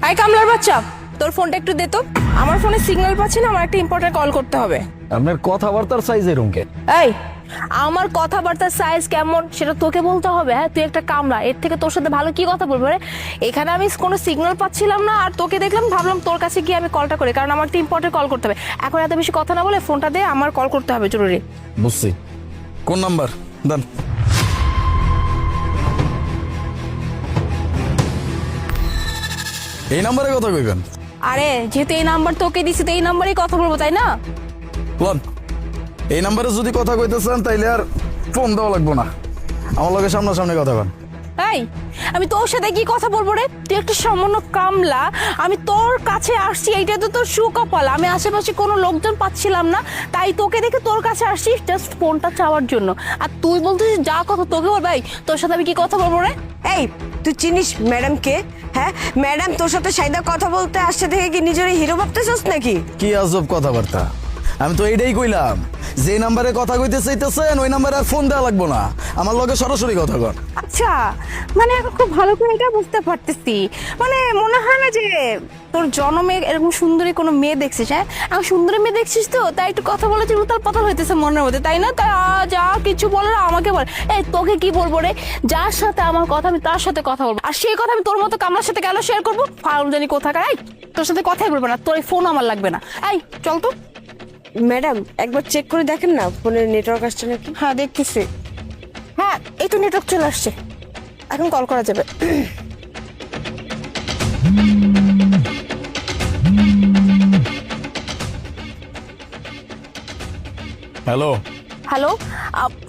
I কামলার বাচ্চা, তোর ফোনটা একটু দে তো। আমার ফোনে সিগন্যাল পাচ্ছি না, আমার একটা ইম্পর্টেন্ট কল করতে হবে। আপনার কথাবার্তার সাইজ এরকম কে? এই, আমার কথাবার্তার সাইজ কেমন সেটা তোকে বলতে হবে? হ্যাঁ, তুই একটা কামলা, এর থেকে তোর সাথে ভালো কি কথা বলবো রে? এখানে আমি কোনো সিগন্যাল পাচ্ছিলাম না, আর তোকে দেখলাম, ভাবলাম তোর কাছে গিয়ে আমি কলটা করি, কারণ আমার একটা ইম্পর্টেন্ট কল করতে হবে। এখন এত বেশি কথা না বলে ফোনটা দে, আমার কল করতে হবে জরুরি। বুঝছি। কোন নাম্বার দেন? এই নাম্বারে কথা কইবেন? আরে যেহেতু এই নাম্বার তোকে দিছি, তো এই নাম্বারেই কথা বলবো, তাই না? বল, এই নাম্বারে যদি কথা কইতেছেন তাইলে আর ফোন দেওয়া লাগবো না, আমার লগে সামনাসামনি কথা কন। এই, আমি তোর সাথে কি কথা বলবো রে? তুই একটা সামান্য কামলা, আমি তোর কাছে আসছি, এইটা তো তোর সুকপাল। আমি আশেপাশে কোনো লোকজন পাচ্ছিলাম না, তাই তোকে দেখে তোর কাছে আসছি জাস্ট ফোনটা চাওয়ার জন্য। আর তুই বলতেছিস যা কথা তোকে বল। ভাই, তোর সাথে আমি কি কথা বলবো রে? এই, তুই চিনিস ম্যাডামকে? হ্যাঁ, ম্যাডাম তোর সাথে সাইদা কথা বলতে আসছে দেখে কি নিজের হিরো ভাবতেছস নাকি? কি আজব কথাবার্তা! আমি তো এইটাই কইলাম, যে নাম্বারে কথা কইতে চাইতেছেন ওই নাম্বারে আর ফোন দেওয়া লাগবো না, আমার লগে সরাসরি কথা কন। আচ্ছা, মানে এখন খুব ভালো করে এটা বুঝতে পারতেছি। মানে মনে হয় না যে তোর জন্মে এরকম সুন্দরী কোনো মেয়ে দেখছিস। হ্যাঁ, আমি সুন্দরী মেয়ে দেখছিস তো, তাই একটু কথা বলে উতাল পাতাল হইতেছে মনের মধ্যে, তাই না? তা যা কিছু বলার আমাকে বল। এই, তোকে কি বলবো রে? যার সাথে আমার কথা আমি তার সাথে কথা বলবো, আর সেই কথা আমি তোর মতো কামলার সাথে কেন শেয়ার করবো? ফার্ম জানি কোথাকার। এই, তোর সাথে কথাই বলবো না, তোর ফোন আমার লাগবে না। এই চল তো। ম্যাডাম একবার চেক করে দেখেন না ফোনের নেটওয়ার্ক আসছে নাকি। হ্যাঁ দেখতেছি, হ্যাঁ এই তো নেটওয়ার্ক চলে আসছে, এখন কল করা যাবে। হ্যালো। হ্যালো,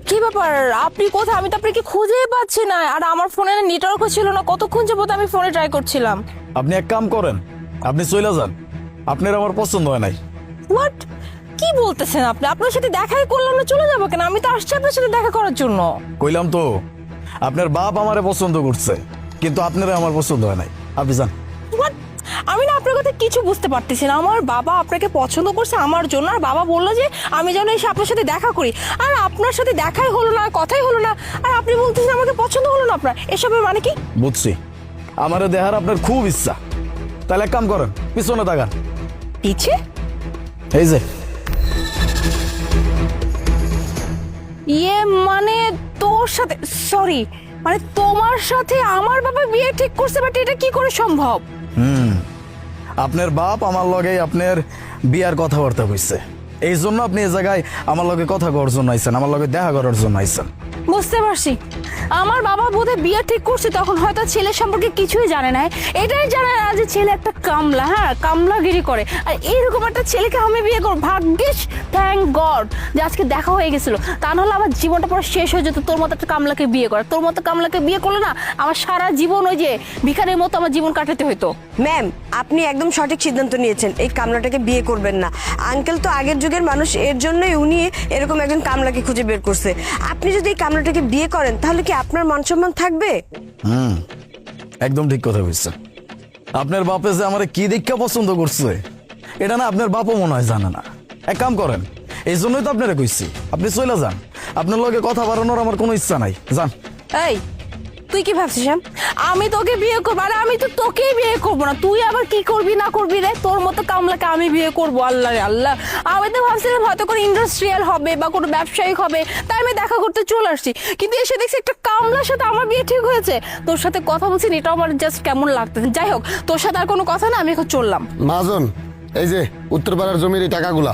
কি ব্যাপার? আপনি কোথায়? আমি তো আপনাকে খুঁজেই পাচ্ছি না, আর আমার ফোনে নেটওয়ার্কও ছিল না। কতক্ষণ যাবত আমি ফোনে ট্রাই করছিলাম। আপনি এক কাম করেন, আপনি চলে যান, আপনার আমার পছন্দ হয় নাই। হোয়াট? কি বলতেছেন আপনি? আপনার সাথে দেখাই করলাম না, চলে যাবো কেন? আমি তো আসছি আপনার সাথে দেখা করার জন্য। কইলাম তো, আপনার বাপ আমারে পছন্দ করছে, কিন্তু আপনারা আমার পছন্দ হয় নাই, আপনি যান। হোয়াট? আমি না আপনার কথা কিছু বুঝতে পারতেছি না। আমার বাবা আপনাকে পছন্দ করছে আমার জন্য, আর বাবা বললো যে আমি যেন এসে আপনার সাথে দেখা করি, আর আপনার সাথে দেখাই হলো না, কথাই হলো না, আর আপনি বলতেছেন আমাকে পছন্দ হলো না আপনার। এসবের মানে কি? বুঝছি, আমারে দেখার আপনার খুব ইচ্ছা, তাহলে এক কাম করেন, পিছনে তাকান। পিছে? এই যে। ইয়ে মানে তোর সাথে, সরি, মানে তোমার সাথে আমার বাবা বিয়ে ঠিক করছে, বাট এটা কি করে সম্ভব? আপনার বাপ আমার লগে আপনার বিয়ার কথাবার্তা কইছে, এই জন্য আপনি এই জায়গায় আমার লগে কথা করার জন্য আইছেন, আমার লগে দেখা করার জন্য আইছেন। বুঝতে পারছি, আমার বাবা বোধহয় বিয়ে ঠিক করছে, তখন হয়তো ছেলে সম্পর্কে কিছুই জানে না। এটাই জানে না যে ছেলে একটা কামলা, হ্যাঁ কামলাগিরি করে, আর এইরকম একটা ছেলেকে আমি বিয়ে করবো। ভাগ্যিস, থ্যাংক গড যে আজকে দেখা হয়ে গেছিল, তা নাহলে আমার জীবনটা পুরো শেষ হয়ে যেত। তোর মতো একটা কামলাকে বিয়ে করা, তোর মতো কামলাকে বিয়ে করলে না আমার সারা জীবন ওই যে ভিখারির মতো আমার জীবন কাটাতে হইতো। ম্যাম, আপনি একদম সঠিক সিদ্ধান্ত নিয়েছেন, এই কামলাটাকে বিয়ে করবেন না। আঙ্কেল তো আগের যুগের মানুষ, এর জন্যই উনি এরকম একজন কামলাকে খুঁজে বের করছে। আপনি যদি এই কামলাটাকে বিয়ে করেন তাহলে কি আপনার মান সম্মান থাকবে? একদম ঠিক কথা কইছেন। আপনার বাপে যে আমারে কি দীক্ষা পছন্দ করছে এটা না আপনার বাপও মনে হয় জানে না। এক কাম করেন, এই জন্যই তো আপনারা কইছি, আপনি চলে যান, আপনার লগে কথা বাড়ানোর আমার কোনো ইচ্ছা নাই, যান। এই, তুই কি ভাবছিস? আমি তোকে বিয়ে করবো? আরে আমি তো তোকেই বিয়ে করবো না, তুই আবার কি করবি না করবি রে? তোর মতো কামলাকে আমি বিয়ে করবো? আল্লাহ রে আল্লাহ, আমি তো ভাবছিলাম হয়তো কোনো ইন্ডাস্ট্রিয়াল হবে বা কোনো ব্যবসায়িক হবে, তাই আমি দেখা করতে চলে আসছি, কিন্তু এসে দেখছি একটা কামলার সাথে আমার বিয়ে ঠিক হয়েছে। তোর সাথে কথা বলছি, এটাও আমার জাস্ট কেমন লাগতেছে। যাই হোক, তোর সাথে আর কোনো কথা না, আমি এখন চললাম। মাজন, এই যে উত্তরপাড়ার জমির এই টাকাগুলা।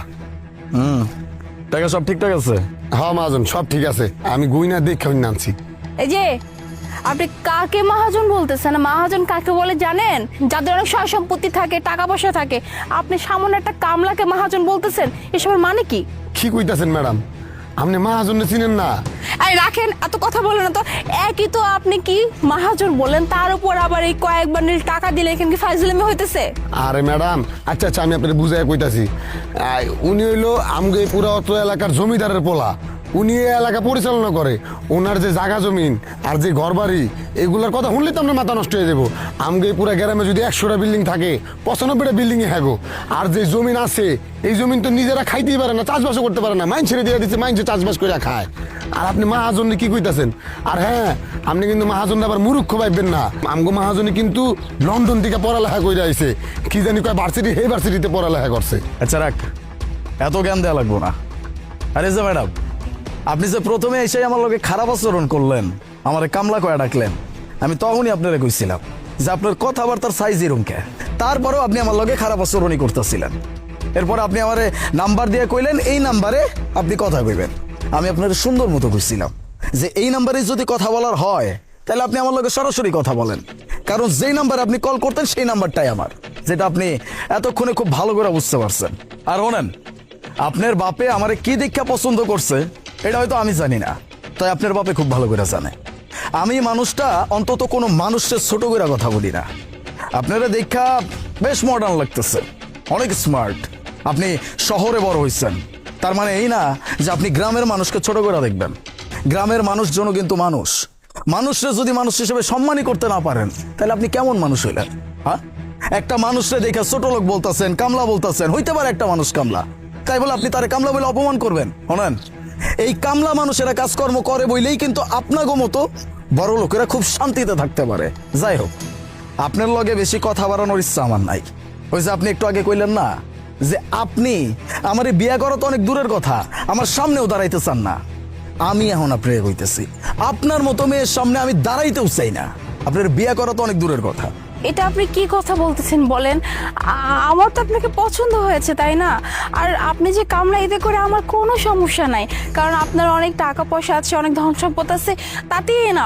টাকা সব ঠিকঠাক আছে? হ্যাঁ মাজন, সব ঠিক আছে, আমি গুইনা দেখে আনছি। এই যে, আপনি কাকে মহাজন বলতেছেন? মহাজন কাকে বলে জানেন? যাদের অনেক সয় সম্পত্তি থাকে, টাকা পয়সা থাকে। আপনি সামান্য একটা কামলাকে মহাজন বলতেছেন, এসবের মানে কি? কি কইতাছেন ম্যাডাম, আপনি মহাজনে চিনেন না? এই রাখেন, এত কথা বলেন না তো। একই তো আপনি কি মহাজন বলেন, তার উপর আবার এই কয়েক বান্ডিল টাকা দিলে এখানে কি ফাইজলামি হইতেছে? আরে ম্যাডাম, আচ্ছা আচ্ছা, আমি আপনার বুঝাই কইতাছি। উনি হইলো আমগে পুরো অত্র এলাকার জমিদারের পোলা, উনি এই এলাকা পরিচালনা করে। ওনার যে জায়গা জমিন আর যে ঘর বাড়ি এগুলোর কথা শুনলে তো আপনার মাথা নষ্ট হয়ে যাবো। আমগে পুরা গ্রামে যদি 100টা বিল্ডিং থাকে 95টা বিল্ডিং এ হ্যাগো। আর যে জমিন আছে এই জমিন তো নিজেরা খাইতেই পারে না, চাষবাসও করতে পারে না, মাইন ছেড়ে দিয়ে দিচ্ছে, মাইন চাষবাস করে খায়। আর আপনি মাহাজন কি কইতাছেন? আর হ্যাঁ, আপনি কিন্তু মাহাজন আবার মুরুক্ষ ভাববেন না। আমগো মাহাজনী কিন্তু লন্ডন থেকে পড়ালেখা করে আইছে, কি জানি কয় ভার্সিটি, হে ভার্সিটিতে পড়ালেখা করছে। আচ্ছা রাখ, এত জ্ঞান দেওয়া লাগবো না। আরে যে ম্যাডাম, আপনি যে প্রথমে এসে আমার লগে খারাপ আচরণ করলেন, আমারে কামলা কয়া ডাকলেন, আমি তখনই আপনারে কইছিলাম যে আপনার কথাবার্তার সাইজ এরকম কে। তারপরেও আপনি আমার লগে খারাপ আচরণই করতেছিলেন। এরপর আপনি আমারে নাম্বার দিয়ে কইলেন এই নাম্বারে আপনি কথা কইবেন। আমি আপনার সুন্দর মতো কইছিলাম যে এই নাম্বারে যদি কথা বলার হয় তাহলে আপনি আমার লগে সরাসরি কথা বলেন, কারণ যেই নাম্বারে আপনি কল করতেন সেই নাম্বারটাই আমার, যেটা আপনি এতক্ষণে খুব ভালো করে বুঝতে পারছেন। আর শোনেন, আপনার বাপে আমারে কি দীক্ষা পছন্দ করছে এটা হয়তো আমি জানি না, তাই আপনার বাপে খুব ভালো করে জানে। আমি মানুষটা অন্তত কোনো মানুষের ছোট করে কথা বলি না। আপনারা দীক্ষা বেশ মডার্ন লাগতেছে, অনেক স্মার্ট। আপনি শহরে বড় হয়েছেন, তার মানে এই না যে আপনি গ্রামের মানুষকে ছোট করে দেখবেন। গ্রামের মানুষজন কিন্তু মানুষ, মানুষরা যদি মানুষ হিসেবে সম্মানই করতে না পারেন তাহলে আপনি কেমন মানুষ হইলেন? হ্যাঁ, একটা মানুষরে দেখে ছোট লোক বলতেছেন, কামলা বলতেছেন, হইতে পারে একটা মানুষ কামলা, তাই বলে আপনি তারে কামলা বলে অপমান করবেন? শোনেন, এই কামলা মানুষেরা কাজকর্ম করে বইলেই কিন্তু আপনাগো মতো বড় লোকেরা খুব শান্তিতে থাকতে পারে। যাই হোক, আপনার লগে বেশি কথা বাড়ানোর ইচ্ছা আমার নাই। ওই যে আপনি একটু আগে কইলেন না যে আপনি আমার বিয়ে করা তো অনেক দূরের কথা, আমার সামনেও দাঁড়াইতে চান না। আমি এখন আপনাকে কইতেছি, আপনার মতো মেয়ের সামনে আমি দাঁড়াইতেও চাই না। আপনার বিয়ে করা তো অনেক দূরের কথা। এটা আপনি কি কথা বলতেছেন বলেন? আমার তো আপনাকে পছন্দ হয়েছে, তাই না? আর আপনি যে কামলা এতে করে আমার কোনো সমস্যা নাই, কারণ আপনার অনেক টাকা পয়সা আছে, অনেক ধন সম্পদ আছে, তাতেই না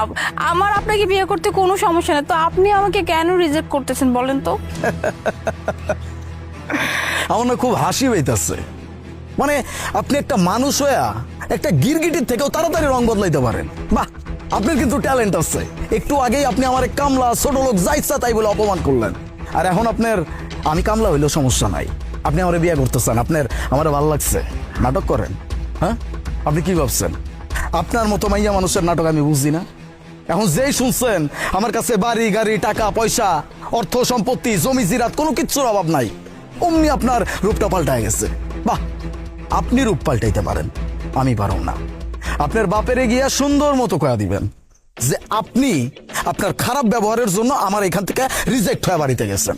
আমার আপনাকে বিয়ে করতে কোনো সমস্যা নেই। তো আপনি আমাকে কেন রিজেক্ট করতেছেন বলেন তো? আমার না খুব হাসি পাইতেছে। মানে আপনি একটা মানুষ হইয়া একটা গিরগিটির থেকেও তাড়াতাড়ি রং বদলাইতে পারেন। বাহ, আপনার কিন্তু ট্যালেন্ট আছে। একটু আগেই আপনি আমার কামলা, ছোট লোক, যা ইচ্ছা তাই বলে অপমান করলেন। আর এখন আপনার আমি কামলা হইলেও সমস্যা নাই, আপনি আমার বিয়ে করতেছেন, আপনার আমার ভালো লাগছে, নাটক করেন। হ্যাঁ, আপনি কি ভাবছেন আপনার মতো মাইয়া মানুষের নাটক আমি বুঝি না? এখন যেই শুনছেন আমার কাছে বাড়ি গাড়ি, টাকা পয়সা, অর্থ সম্পত্তি, জমি জিরাত কোনো কিচ্ছুর অভাব নাই, অমনি আপনার রূপটা পাল্টায় গেছে। বাহ, আপনি রূপ পাল্টাইতে পারেন, আমি পারব না। আপনার বাপেরে গিয়া সুন্দর মতো কয়া দিবেন যে আপনি আপনার খারাপ ব্যবহারের জন্য আমার এখান থেকে রিজেক্ট হয়ে বাড়িতে গেছেন।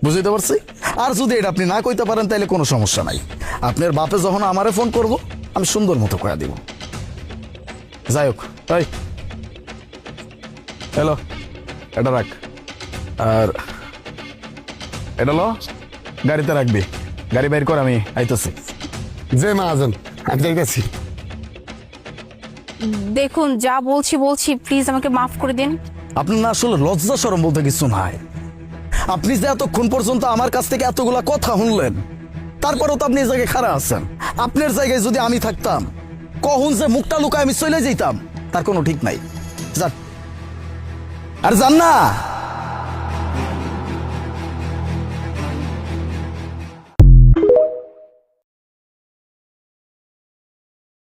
বুঝতে পারছি? আর যদি এটা আপনি না কইতে পারেন তাহলে কোনো সমস্যা নাই। আপনার বাপে যখন আমারে ফোন করব আমি সুন্দর মতো কয়া দিব। যাই হোক, তাই হ্যালো, এটা রাখ, আর এটা লো গাড়িতে রাখবি, গাড়ি বাইর কর, আমি আইতেছি। যে মাহাজন, আমি যাইতেছি। দেখুন, যা বলছি প্লিজ আমাকে মাফ করে দিন। আপনার না আসলে লজ্জা শরম বলতে কিছু নাই। আপনি যে এতক্ষণ পর্যন্ত আমার কাছ থেকে এতগুলা কথা শুনলেন, তারপরেও তো আপনি এই জায়গায় খাড়া আছেন। আপনার জায়গায় যদি আমি থাকতাম, কখন যে মুখটা লুকায় আমি চলে যেতাম তার কোনো ঠিক নাই। যান, আর যান না।